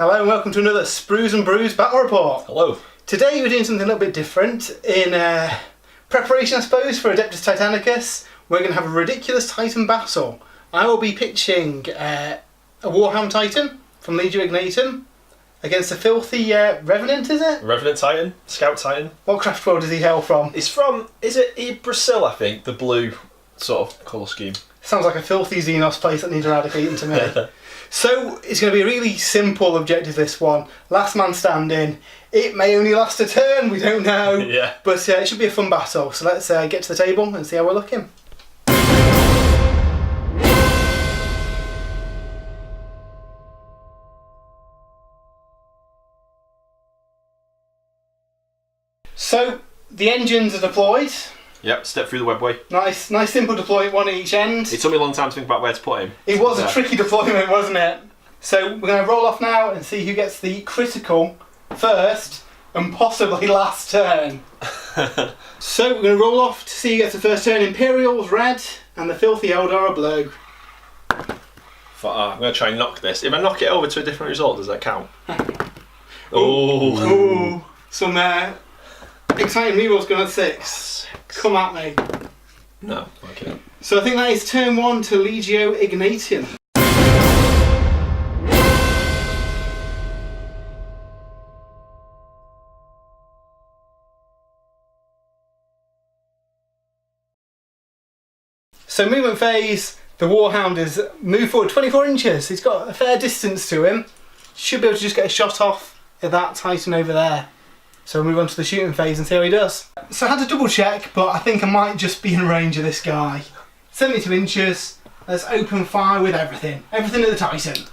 Hello and welcome to another Sprues and Brews Battle Report. Hello. Today we're doing something a little bit different. In preparation, I suppose, for Adeptus Titanicus, we're going to have a ridiculous Titan battle. I will be pitching a Warhound Titan from Legio Ignatum against a filthy Revenant, is it? Revenant Titan, Scout Titan. What craft world does he hail from? It's from, is it Yggdrasil, I think, the blue sort of colour scheme. Sounds like a filthy Xenos place that needs eradicating to me. So, it's going to be a really simple objective, this one. Last man standing. It may only last a turn, we don't know. Yeah. But it should be a fun battle. So let's get to the table and see how we're looking. So, the engines are deployed. Yep, step through the webway. Nice simple deployment, one at each end. It took me a long time to think about where to put him. It was a tricky deployment, wasn't it? So we're going to roll off now and see who gets the critical first and possibly last turn. So we're going to roll off to see who gets the first turn. Imperial's red and the filthy Eldar are blue. I'm going to try and knock this. If I knock it over to a different result, does that count? Ooh. Some exciting rerolls going at 6. Come at me. No, okay. So I think that is turn 1 to Legio Ignatum. So movement phase, the Warhound is moved forward 24 inches. He's got a fair distance to him. Should be able to just get a shot off at that Titan over there. So we'll move on to the shooting phase and see how he does. So I had to double check, but I think I might just be in range of this guy. 72 inches, let's open fire with everything. Everything at the Titan.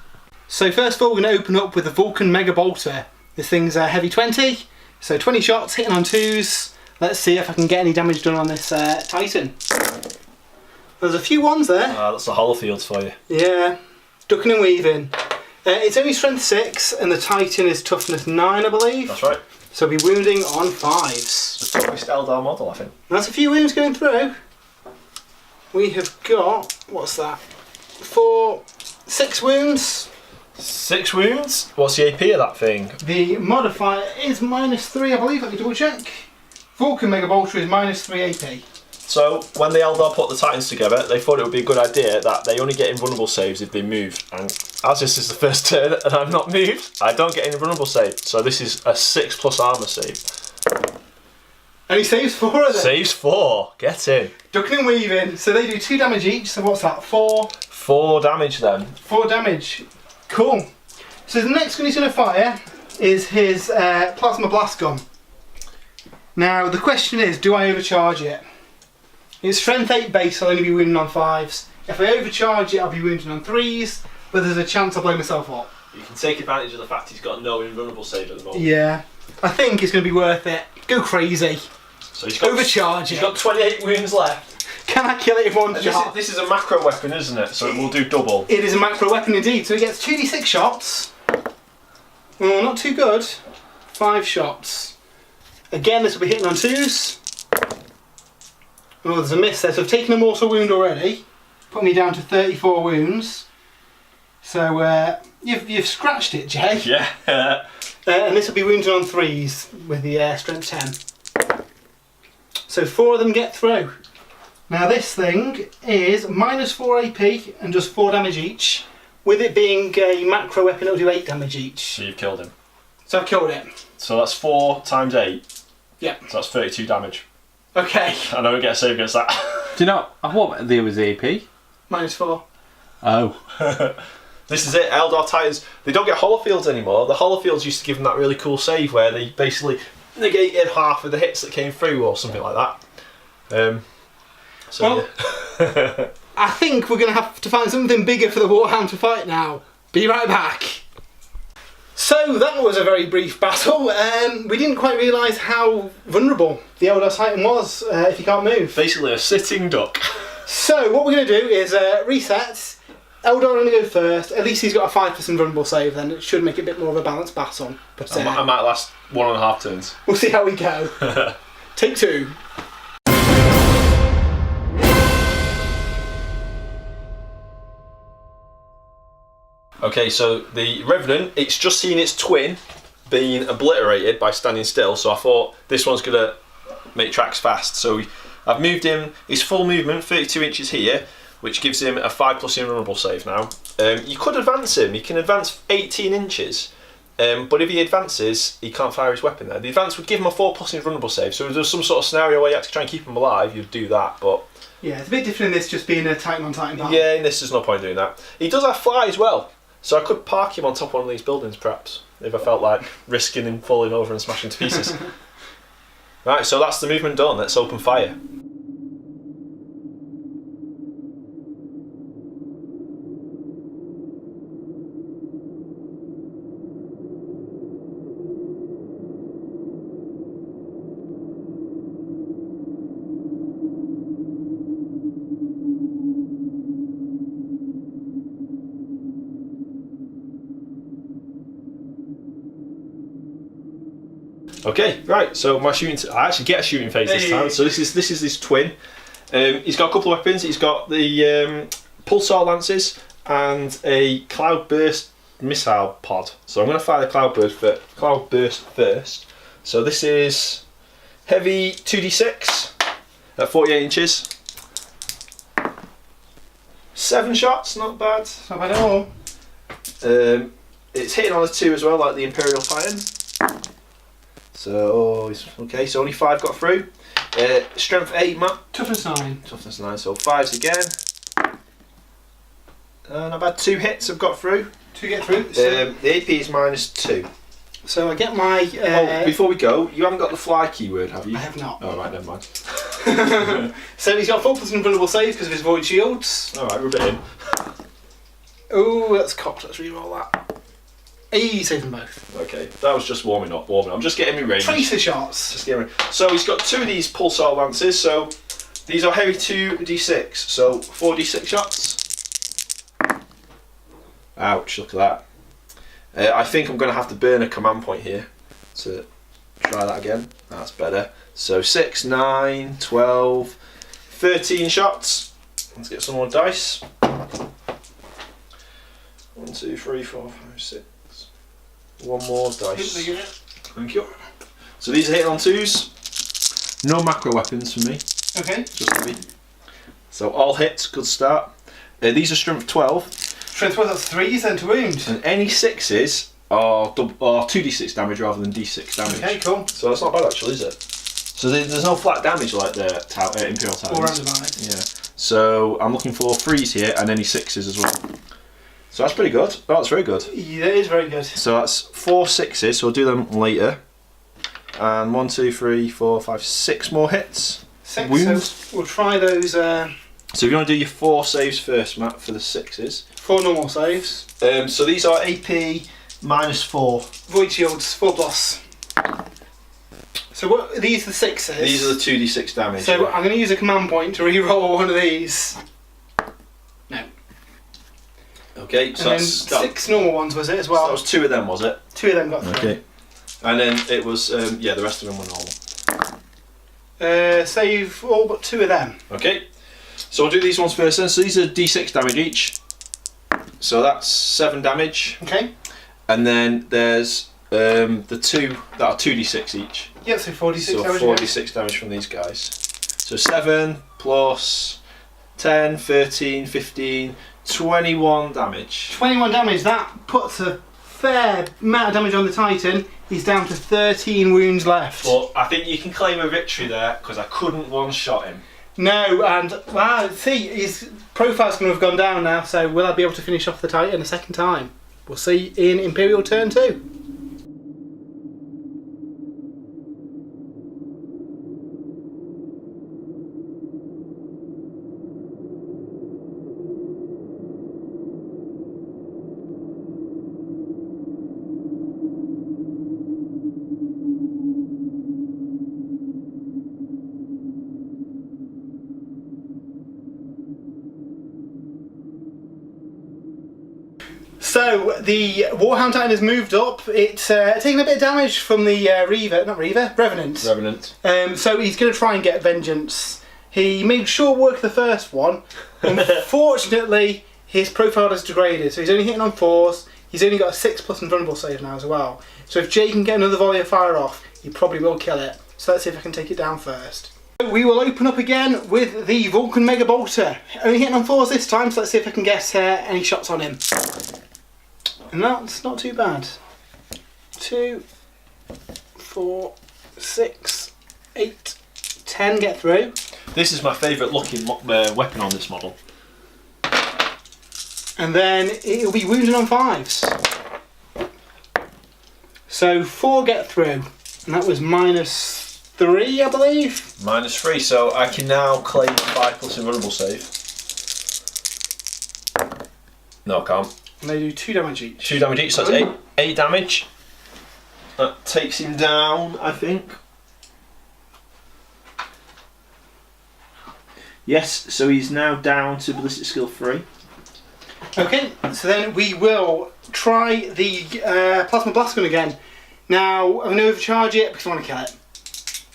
So first of all, we're going to open up with the Vulcan Mega Bolter. This thing's a heavy 20, so 20 shots, hitting on 2s. Let's see if I can get any damage done on this Titan. There's a few ones there. That's the hollow fields for you. Yeah, ducking and weaving. It's only strength 6 and the Titan is toughness 9, I believe. That's right. So I'll be wounding on 5s. The toughest Eldar model, I think. That's a few wounds going through. We have got, what's that? 6 wounds. 6 wounds? What's the AP of that thing? The modifier is -3, I believe. Let me double check. Vulcan Mega Bolter is -3 AP. So, when the Eldar put the Titans together, they thought it would be a good idea that they only get invulnerable saves if they move. And as this is the first turn and I'm not moved, I don't get any invulnerable save. So this is a 6+ armour save. And he saves 4 of them. Saves 4. Get in. Ducking and weaving. So they do 2 damage each. So what's that? 4? 4 damage then. 4 damage. Cool. So the next gun he's going to fire is his Plasma Blast Gun. Now the question is, do I overcharge it? It's strength 8 base, I'll only be wounding on 5s. If I overcharge it, I'll be wounding on 3s, but there's a chance I'll blow myself up. You can take advantage of the fact he's got no invulnerable save at the moment. Yeah. I think it's going to be worth it. Go crazy. So he's got, overcharge it. He's got 28 wounds left. Can I kill it in one shot? This is a macro weapon, isn't it? So it will do double. It is a macro weapon indeed. So he gets 2d6 shots. Oh, not too good. 5 shots. Again, this will be hitting on 2s. Oh, there's a miss there. So I've taken a mortal wound already. Put me down to 34 wounds. So you've scratched it, Jay. Yeah. And this will be wounded on 3s with the strength 10. So 4 of them get through. Now this thing is -4 AP and does 4 damage each. With it being a macro weapon, it'll do 8 damage each. So you've killed him. So I've killed it. So that's 4 times 8. Yeah. So that's 32 damage. Okay. I don't get a save against that. Do you know what there was the AP? -4. Oh. This is it, Eldar Titans. They don't get hollow fields anymore. The hollow fields used to give them that really cool save where they basically negated half of the hits that came through or something like that. Yeah. I think we're going to have to find something bigger for the Warhound to fight now. Be right back. So that was a very brief battle. We didn't quite realise how vulnerable the Eldar Titan was if you can't move. Basically a sitting duck. So what we're going to do is reset. Eldar only go first. At least he's got a 5% vulnerable save then. It should make it a bit more of a balanced battle. But I might last 1.5 turns. We'll see how we go. Take 2. Okay, so the Revenant, it's just seen its twin being obliterated by standing still, so I thought this one's going to make tracks fast. So I've moved him, his full movement, 32 inches here, which gives him a 5+ invulnerable save now. You could advance him, he can advance 18 inches, but if he advances, he can't fire his weapon there. The advance would give him a 4+ invulnerable save, so if there's some sort of scenario where you have to try and keep him alive, you'd do that, but... Yeah, it's a bit different in this just being a Titan on Titan battle. Yeah, in this there's no point doing that. He does have fly as well, so I could park him on top of one of these buildings perhaps, if I felt like risking him falling over and smashing to pieces. Right, so that's the movement done, let's open fire. Okay, right. So my shooting, I actually get a shooting phase this time. So this is his twin. He's got a couple of weapons. He's got the pulsar lances and a cloudburst missile pod. So I'm going to fire the cloudburst first. So this is heavy 2d6 at 48 inches. 7 shots, not bad. Not bad at all. It's hitting on a 2 as well, like the Imperial Titan. So, okay, so only 5 got through. Strength 8, Matt. Toughness 9. Toughness 9, so 5s again. And I've had 2 hits I've got through. 2 get through. So, the AP is -2. so I get my... before we go, you haven't got the fly keyword, have you? I have not. Oh, right, never mind. So he's got 4+ invulnerable saves because of his void shields. Alright, rub it in. Oh, that's cocked. Let's re-roll that. He saved them both. Okay, that was just warming up. I'm just getting me range. Tracer shots. Just getting me. So he's got 2 of these pulsar lances, so these are heavy 2d6, so 4d6 shots. Ouch, look at that. I think I'm going to have to burn a command point here to try that again. That's better. So 6, 9, 12, 13 shots. Let's get some more dice. 1, 2, 3, 4, 5, 6. One more dice. Thank you. So these are hitting on 2s. No macro weapons for me. Okay. Just heavy. So all hits, good start. These are strength 12. Strength 12, that's 3s then to wound. And any 6s are 2d6 damage rather than d6 damage. Okay, cool. So that's not bad actually, is it? So there's no flat damage like the Imperial Titans. Or randomised. Yeah. So I'm looking for 3s here and any 6s as well. So that's pretty good. Oh, that's very good. Yeah, it is very good. So that's 4 6s, so we'll do them later. And 1, 2, 3, 4, 5, 6 more hits. 6, wounds. so we'll try those... So if you want to do your 4 saves first, Matt, for the 6s. 4 normal saves. So these are AP -4. Void shields, 4+. So what? These are the 6s. These are the 2d6 damage. So I'm going to use a command point to re-roll one of these. No. Okay, so and that's... then 6 normal ones was it as well? So that was 2 of them, was it? 2 of them got through. Okay. And then it was, yeah, the rest of them were normal. Save all but 2 of them. Okay. So we'll do these ones first then. So these are d6 damage each. So that's 7 damage. Okay. And then there's the 2 that are 2d6 each. Yeah, so 46 so damage. 46 damage from these guys. So 7 plus 10, 13, 15, 21 damage. 21 damage, that puts a fair amount of damage on the Titan. He's down to 13 wounds left. But I think you can claim a victory there because I couldn't one-shot him. No, and wow, see, his profile's going to have gone down now, so will I be able to finish off the Titan a second time? We'll see in Imperial turn 2. So the Warhound Titan has moved up. It's taken a bit of damage from the Revenant. So he's going to try and get vengeance. He made short work of the first one. Unfortunately, his profile is degraded, so he's only hitting on 4s. He's only got a 6+ invulnerable save now as well. So if Jay can get another volley of fire off, he probably will kill it. So let's see if I can take it down first. We will open up again with the Vulcan Mega Bolter. Only hitting on 4s this time, so let's see if I can get any shots on him. And that's not too bad. 2, 4, 6, 8, 10 get through. This is my favourite looking weapon on this model. And then it'll be wounded on 5s. So 4 get through. And that was -3, I believe. -3, so I can now claim 5+ invulnerable save. No, I can't. And they do 2 damage each. 2 damage each, so that's 8 damage. That takes him down, I think. Yes, so he's now down to ballistic skill 3. Okay, so then we will try the plasma blast gun again. Now, I'm going to overcharge it because I want to kill it.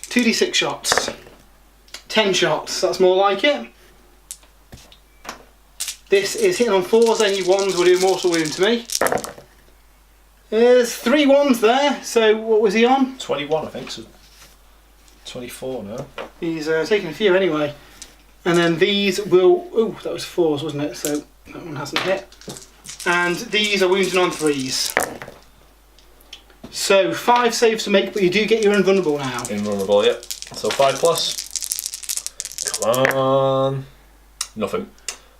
2d6 shots. 10 shots, that's more like it. This is hitting on 4s, any 1s will do mortal wound to me. There's 3 1s there, so what was he on? 21, I think, so 24 now. He's taking a few anyway. And then these will... Oh, that was 4s, wasn't it? So that one hasn't hit. And these are wounding on 3s. So 5 saves to make, but you do get your invulnerable now. Invulnerable, yep. So 5+. Come on. Nothing.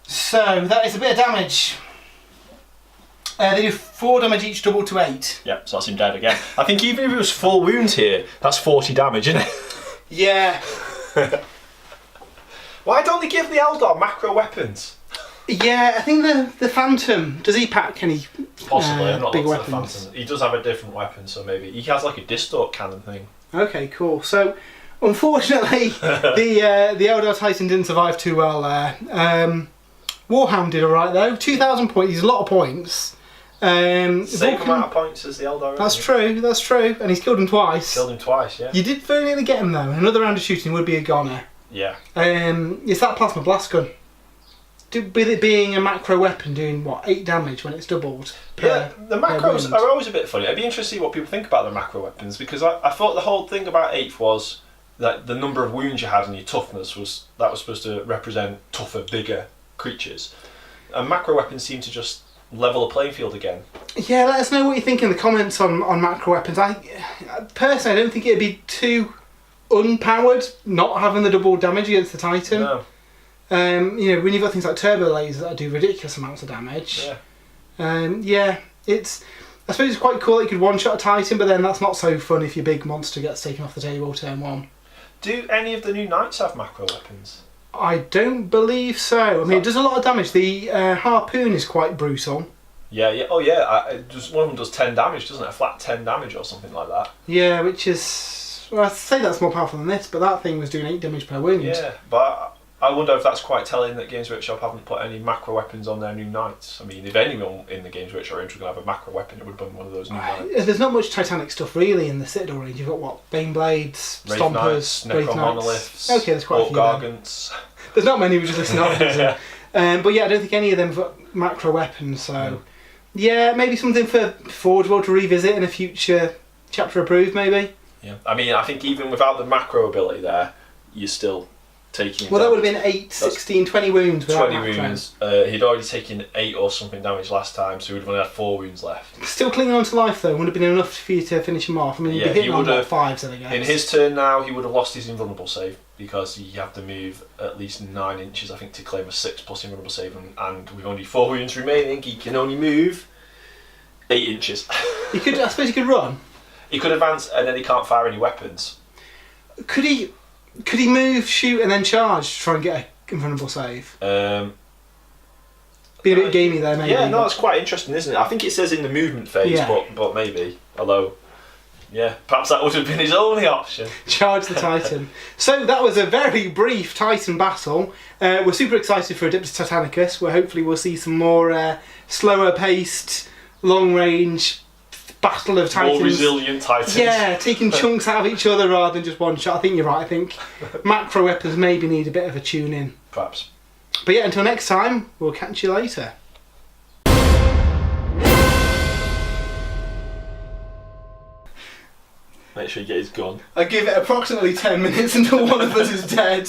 So that is a bit of damage. They do 4 damage each, double to 8. Yep, so that's him dead again. I think even if it was full wounds here, that's 40 damage, isn't it? Yeah. Why don't they give the Eldar macro weapons? Yeah, I think the Phantom, does he pack any Possibly, I'm not big looked at the weapons? Phantom. He does have a different weapon, so maybe. He has like a distort cannon thing. Okay, cool. So, unfortunately, the Eldar Titan didn't survive too well there. Warhound did alright though. 2,000 points, he's a lot of points. Same Vulcan, amount of points as the Eldar. that's true, that's true. And he's killed him twice. Killed him twice, yeah. You did very nearly get him though. Another round of shooting would be a goner. Yeah. It's that plasma blast gun. With it being a macro weapon doing what, 8 damage when it's doubled? Yeah, the macros are always a bit funny. I'd be interested to see what people think about the macro weapons, because I thought the whole thing about 8th was that the number of wounds you had and your toughness was supposed to represent tougher, bigger creatures. And macro weapons seem to just level the playing field again. Yeah, let us know what you think in the comments on macro weapons. I personally don't think it'd be too unpowered not having the double damage against the Titan. No. When you've got things like turbo lasers that do ridiculous amounts of damage. Yeah. I suppose it's quite cool that you could one-shot a Titan, but then that's not so fun if your big monster gets taken off the table turn 1. Do any of the new knights have macro weapons? I don't believe so. I mean, it does a lot of damage. The harpoon is quite brutal. Yeah. Oh, yeah. One of them does 10 damage, doesn't it? A flat 10 damage or something like that. Yeah, which is... Well, I'd say that's more powerful than this, but that thing was doing 8 damage per wound. Yeah, but I wonder if that's quite telling that Games Workshop haven't put any macro weapons on their new knights. I mean, if anyone in the Games Workshop range was going to have a macro weapon, it would have been one of those new knights. There's not much Titanic stuff really in the Citadel range. You've got what? Baneblades, Wraith Stompers, Knights, Wraith Necro Knights. Monoliths, Okay, there's quite a few there. Gargants. There's not many which are just not. But yeah, I don't think any of them have got macro weapons. So yeah, maybe something for Forge World to revisit in a future chapter approved, maybe. Yeah, I mean, I think even without the macro ability there, you're still taking. Well, that would have been 8, 16, 20 wounds. 20 wounds. He'd already taken 8 or something damage last time, so he'd have only had 4 wounds left. Still clinging on to life though, would have been enough for you to finish him off. I mean, he'd be hitting on about 5s, I guess. In his turn now, he would have lost his invulnerable save, because you have to move at least 9 inches, I think, to claim a 6+ invulnerable save, and with only 4 wounds remaining, he can only move 8 inches. I suppose he could run. He could advance, and then he can't fire any weapons. Could he move, shoot, and then charge to try and get a invulnerable save? Be a bit gamey there, maybe. Yeah, no, that's quite interesting, isn't it? I think it says in the movement phase, but maybe. Although, yeah, perhaps that would have been his only option. Charge the Titan. So that was a very brief Titan battle. We're super excited for Adeptus Titanicus, where hopefully we'll see some more slower paced, long range battle of Titans. More resilient Titans. Yeah, taking chunks out of each other rather than just one shot. I think you're right. I think macro weapons maybe need a bit of a tune in. Perhaps. But yeah, until next time, we'll catch you later. Make sure you get his gun. I give it approximately 10 minutes until one of us is dead.